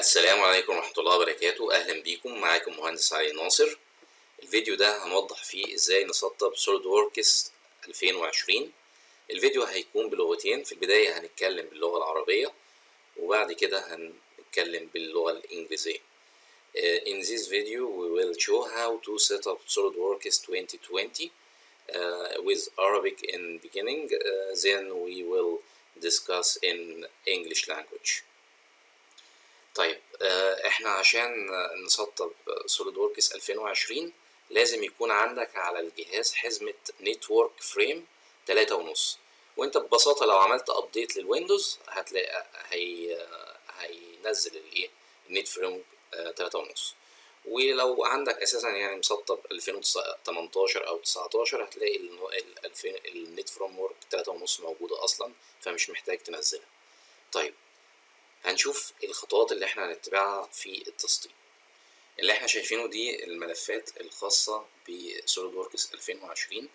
السلام عليكم ورحمة الله وبركاته. أهلا بيكم، معاكم مهندس علي ناصر. الفيديو ده هنوضح فيه إزاي نسطب سوليدوركس 2020. الفيديو هيكون بلغتين، في البداية هنتكلم باللغة العربية وبعد كده هنتكلم باللغة الإنجليزية. In this video we will show how to set up Solidworks 2020 with Arabic in beginning, then we will discuss in English language. طيب احنا عشان نسطب سوليدوركس 2020 لازم يكون عندك على الجهاز حزمة نتورك فريم 3.5، وانت ببساطة لو عملت ابديت للويندوز هتلاقي هينزل الايه النت فريم 3.5. ولو عندك اساسا يعني مسطب 2018 او 19 هتلاقي النت فريم ورك 3.5 موجودة اصلا، فمش محتاج تنزلها. طيب هنشوف الخطوات اللي احنا هنتبعها في التسطيب. اللي احنا شايفينه دي الملفات الخاصة بسوليدوركس 2020.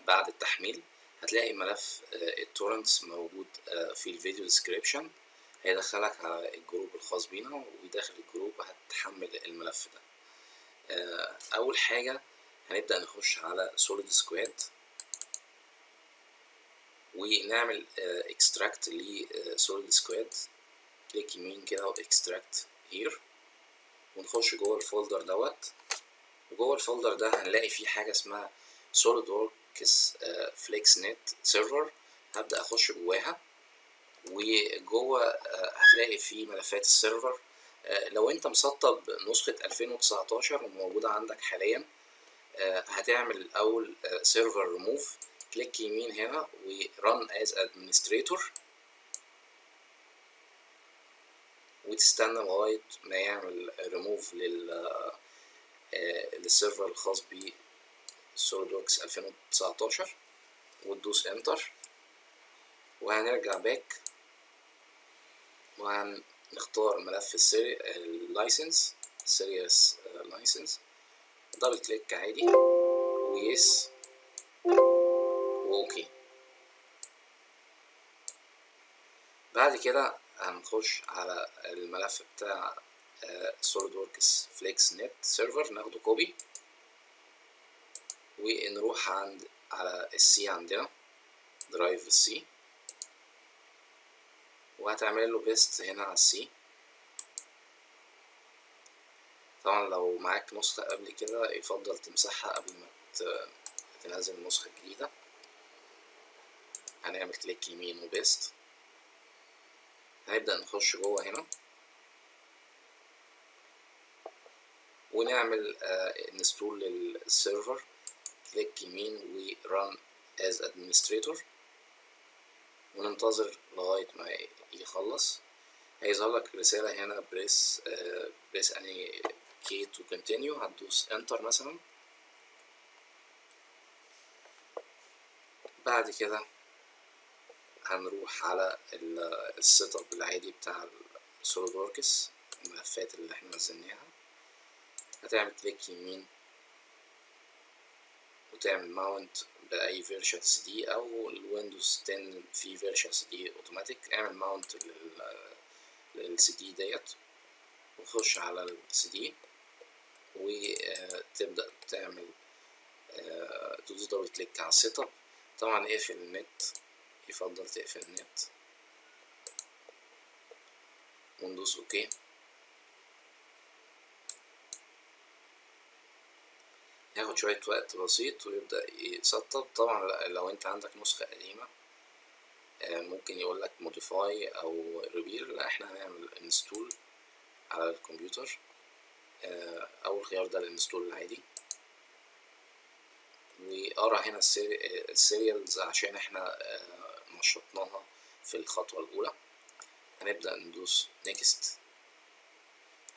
بعد التحميل هتلاقي ملف التورنتس موجود في الفيديو ديسكريبشن، هيدخلك على الجروب الخاص بينا، وداخل الجروب هتحمل الملف ده. اول حاجة هنبدأ نخش على سوليد سكواد ونعمل اكستراكت لسوليد سكواد. كليك يمين كده واكستراكت هير، ونخش جوه الفولدر دوت. وجوه الفولدر ده هنلاقي فيه حاجه اسمها سوليدوركس فليكس نت سيرفر. هبدا اخش جواها، وجوه هتلاقي فيه ملفات السيرفر. لو انت مسطب نسخه 2019 وموجوده عندك حاليا، هتعمل الاول سيرفر ريموف. كليك يمين هنا ورun as administrator، وتستنى لغاية ما يعمل ريموف للسيرفر الخاص بسوليدوركس 2019، وتدوس انتر. وهنرجع باك وهنختار ملف اللايسنس سيريس لايسنس، دبل كليك عادي ويس واوكي. بعد كده هنخش على الملف بتاع سوليدوركس فليكس نت سيرفر، ناخده كوبي ونروح على السي، عندنا درايف السي، وهتعمل له بيست هنا على السي. طبعا لو معاك نسخة قبل كده يفضل تمسحها قبل ما تنزل نسخة جديدة. هنعمل كليك يمين وبيست. هنبدأ نخش جوه هنا ونعمل انستول للسيرفر. كليك يمين وران از ادمنستريتور، وننتظر لغاية ما يخلص. هيظهر لك رسالة هنا بريس اني كي تو كونتينيو، هتدوس انتر مثلا. بعد كده هنروح على السيت اب العادي بتاع السوليدوركس، الملفات اللي احنا نزلناها. هتعمل كليك يمين وتعمل ماونت بأي فيرجن سي دي، أو الويندوز 10 في فيرجن سي دي اوتوماتيك. اعمل ماونت للسي دي ديت، وخش على السي دي وتبدأ تعمل تدوس دبل كليك على السيت اب. طبعا اقفل النت، يفضل تقفل النت، وندوس اوكي. هياخد شوية وقت بسيط ويبدأ يسطب. طبعا لو انت عندك نسخة قديمة ممكن يقولك موديفاي او ريبير، لا احنا هنعمل انستول على الكمبيوتر. اول خيار ده الانستول العادي، وقرا هنا السيريالز عشان احنا نشطناها في الخطوة الأولى. هنبدأ ندوس نيكست.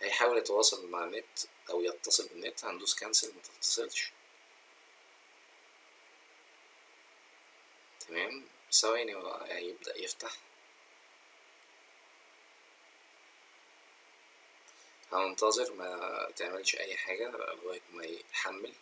هيحاول يتواصل مع النت أو يتصل بالنت، هندوس كانسل، متتصلش. تمام، ثواني هيبدأ يفتح. هننتظر، ما تعملش أي حاجة لغاية ما يحمل.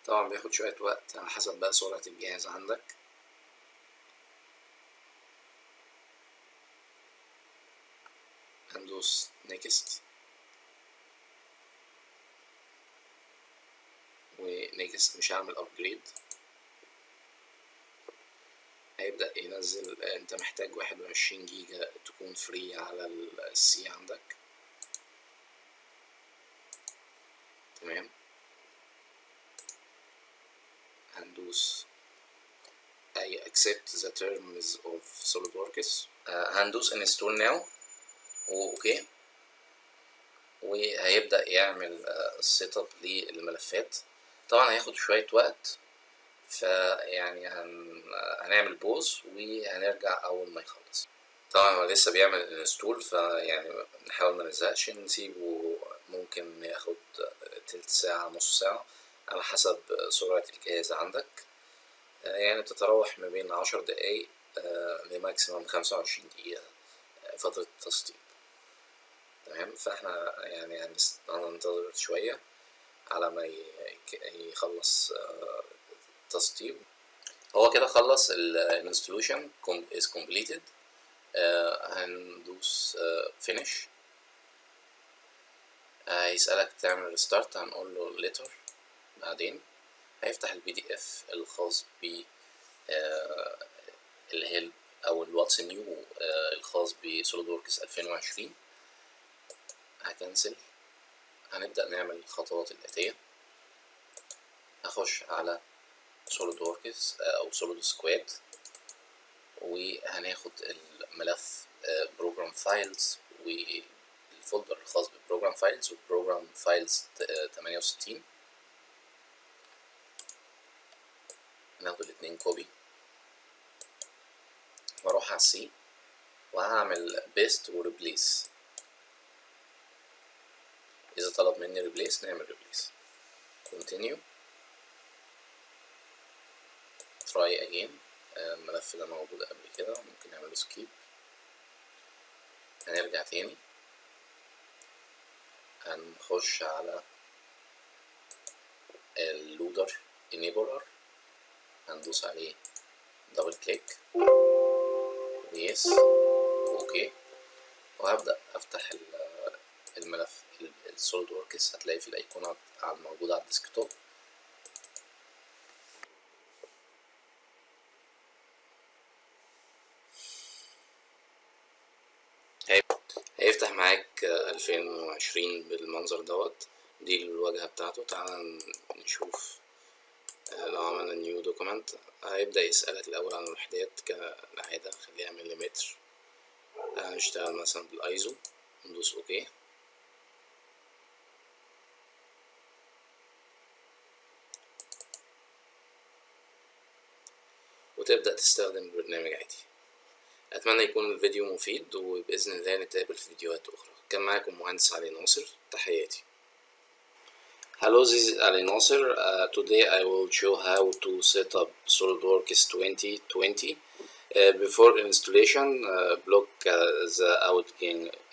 طبعا بياخد شوية وقت على حسب بقى سرعة الجهاز عندك. هندوس نيكست ونيكست، مش هعمل ابجريد. هيبدأ ينزل. انت محتاج 21 جيجا تكون فري على السي عندك. تمام، هندوس I accept the terms of Solidworks. هندوس install now اوكي، وهيبدأ يعمل السيت اب للملفات. طبعا هياخد شوية وقت، فيعني هنعمل بوز وهنرجع اول ما يخلص. طبعا هو لسه بيعمل انستول، فيعني نحاول ما نزهقش، نسيبه ممكن ياخد تلت ساعة نص ساعة على حسب سرعة الجهاز عندك. يعني تتراوح ما بين 10 دقايق لماكسيموم 25 دقيقة فترة التسطيب. تمام، فاحنا يعني هننتظر شوية على ما يخلص تسطيب. هو كده خلص الانستليشن is completed. هندوس finish. هيسألك تعمل ريستارت، هنقول له later. بعدين هيفتح البي دي اف الخاص ب الهيلب او الواتس نيو الخاص بسوليدوركس 2020. هكنسل. هنبدأ نعمل الخطوات الآتية. هخش على سوليدوركس او سوليد سكواد، وهناخد الملف بروجرام فايلز والفولدر الخاص ببروجرام فايلز وبروجرام فايلز 68. هناخد الاتنين كوبي واروح على السي وهعمل بيست وريبليس. اذا طلب مني ريبليس نعمل ريبليس. كونتينيو. تراي اجين. الملف ده موجود قبل كده، ممكن نعمله سكيب. هنرجع تاني، هنخش على اللودر انيبلر، هندوس عليه دبل كليك ويس واوكي، وهبدأ افتح الملف السوليد وركس. هتلاقي في الايقونات الموجودة على الديسكتوب. هيفتح معاك 2020 بالمنظر دوت. دي الواجهة بتاعته. تعال نشوف. لو عملنا نيو دوكيمنت هيبدأ يسألك الأول عن الوحدات كالعادة، خليها مليمتر. هنشتغل مثلا بالايزو، ندوس اوكي. وتبدأ تستخدم البرنامج عادي. أتمنى يكون الفيديو مفيد، وبإذن الله نتقابل في فيديوهات أخرى. كان معاكم مهندس علي ناصر، تحياتي. Hello, this is Ali Nasser. Today I will show how to set up Solidworks 2020. Before installation, block the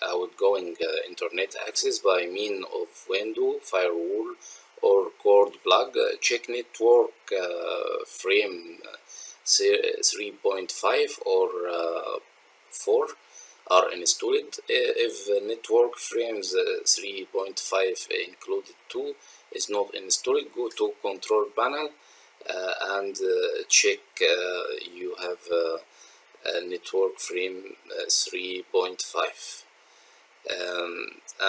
outgoing internet access by means of window, firewall, or cord plug. Check network frame 3.5 or 4 are installed. If network frames 3.5 included 2 is not installed, go to control panel and check you have network frame 3.5,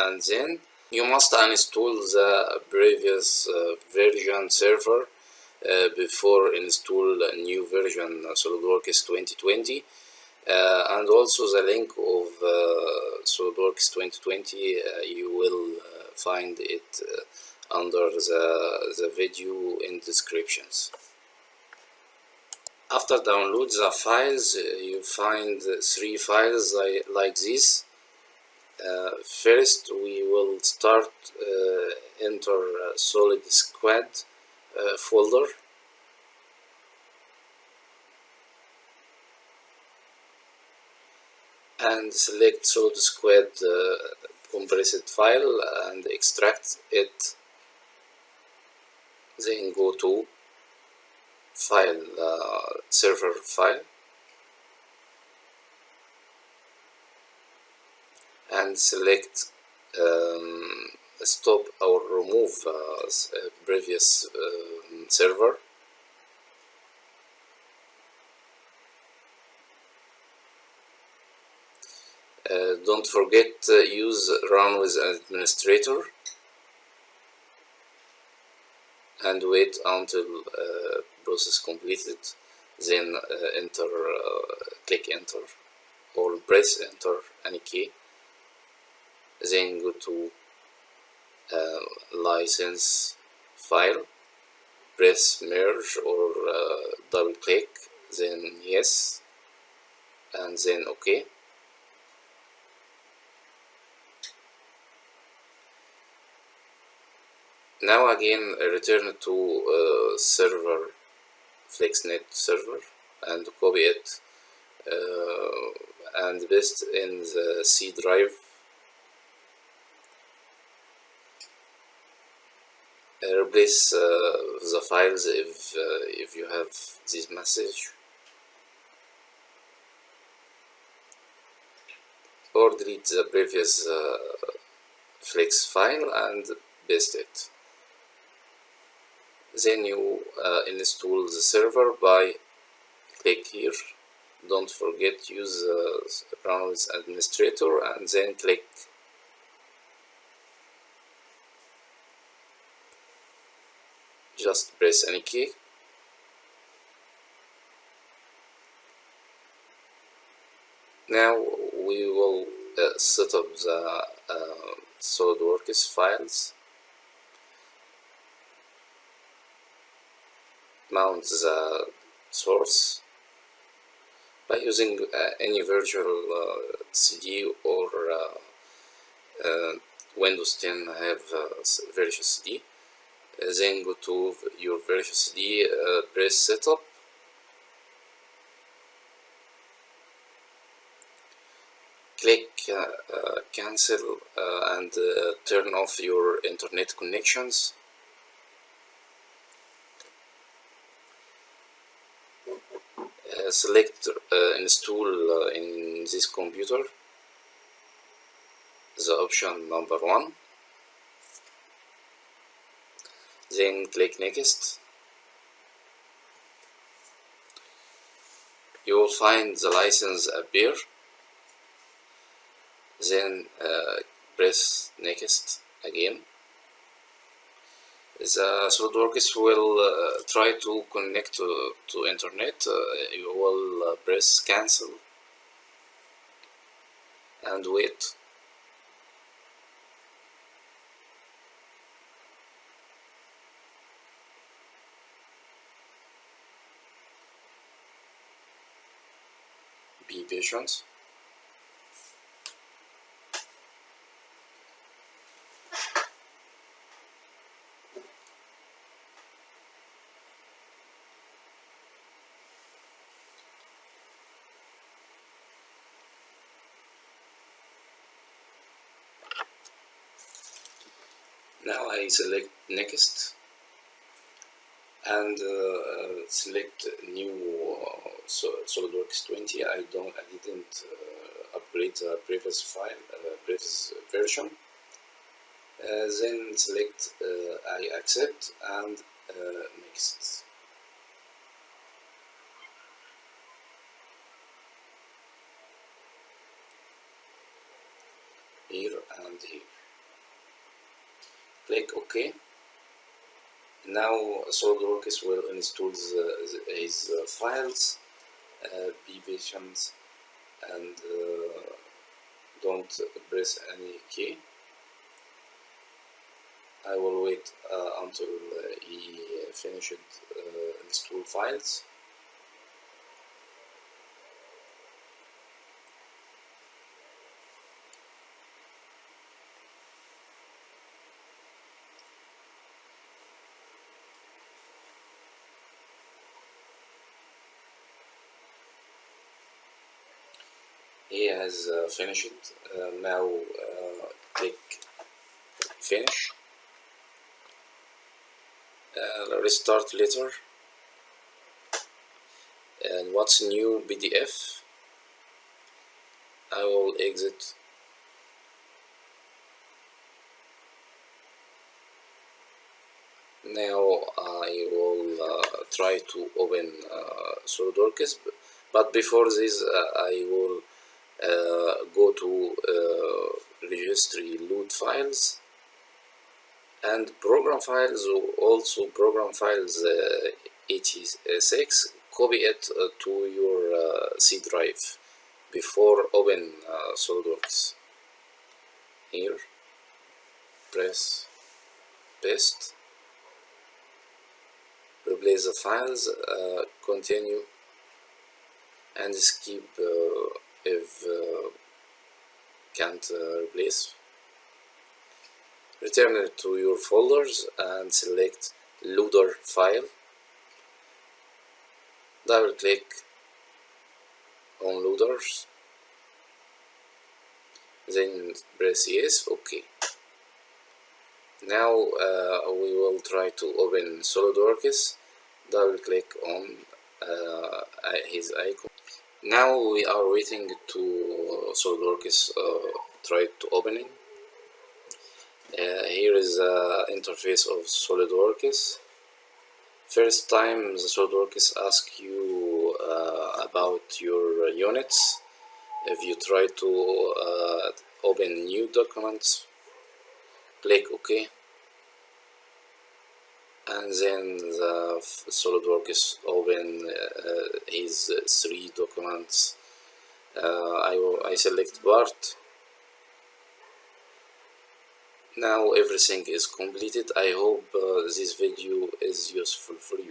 and then you must uninstall the previous version server before install a new version Solidworks 2020. And also the link of Solidworks 2020 you will find it under the video in descriptions. After download the files, you find 3 files like this. First we will start enter solid squad folder. And select solid squad compressed file and extract it. then go to file, server file, and select stop or remove previous server. Don't forget use run with administrator and wait until process completed, then enter, click enter or press enter any key, then go to license file, press merge or double click, then yes, and then OK. Now again return to server, FlexNet server, and copy it and paste in the C drive. Replace the files if you have this message, or delete the previous flex file and paste it. Then you install the server by click here. Don't forget use run with administrator and then click just press any key. Now we will set up the Solidworks files, mount the source by using any virtual CD or Windows 10 have virtual CD. Then go to your virtual CD, press setup, click cancel and turn off your internet connections. Select install in this computer the option number 1, then click next. You will find the license appear, then press next again. The Solidworks will try to connect to internet. You will press cancel and wait. Be patient. Now I select next and select new Solidworks 20. I didn't upgrade the previous file, previous version. Then select I accept and next. Here and here. Click OK. Now Solidworks will install his files. Be patient and don't press any key. I will wait until he finished install files. He has finished. Now click finish. restart letter and what's new PDF. I will exit. Now I will try to open Solidworks, but before this I will go to registry load files and program files, also program files 86, copy it to your C drive before open Solidworks. Here, press paste, replace the files, continue, and skip if can't replace. Return it to your folders and select loader file. Double click on loaders, then press yes. Okay. Now we will try to open Solidworks. Double click on his icon. Now we are waiting to Solidworks try to opening. Here is the interface of Solidworks. First time the Solidworks asks you about your units. If you try to open new documents, click OK, and then the Solidworks open his 3 documents. I select part. Now everything is completed. I hope this video is useful for you.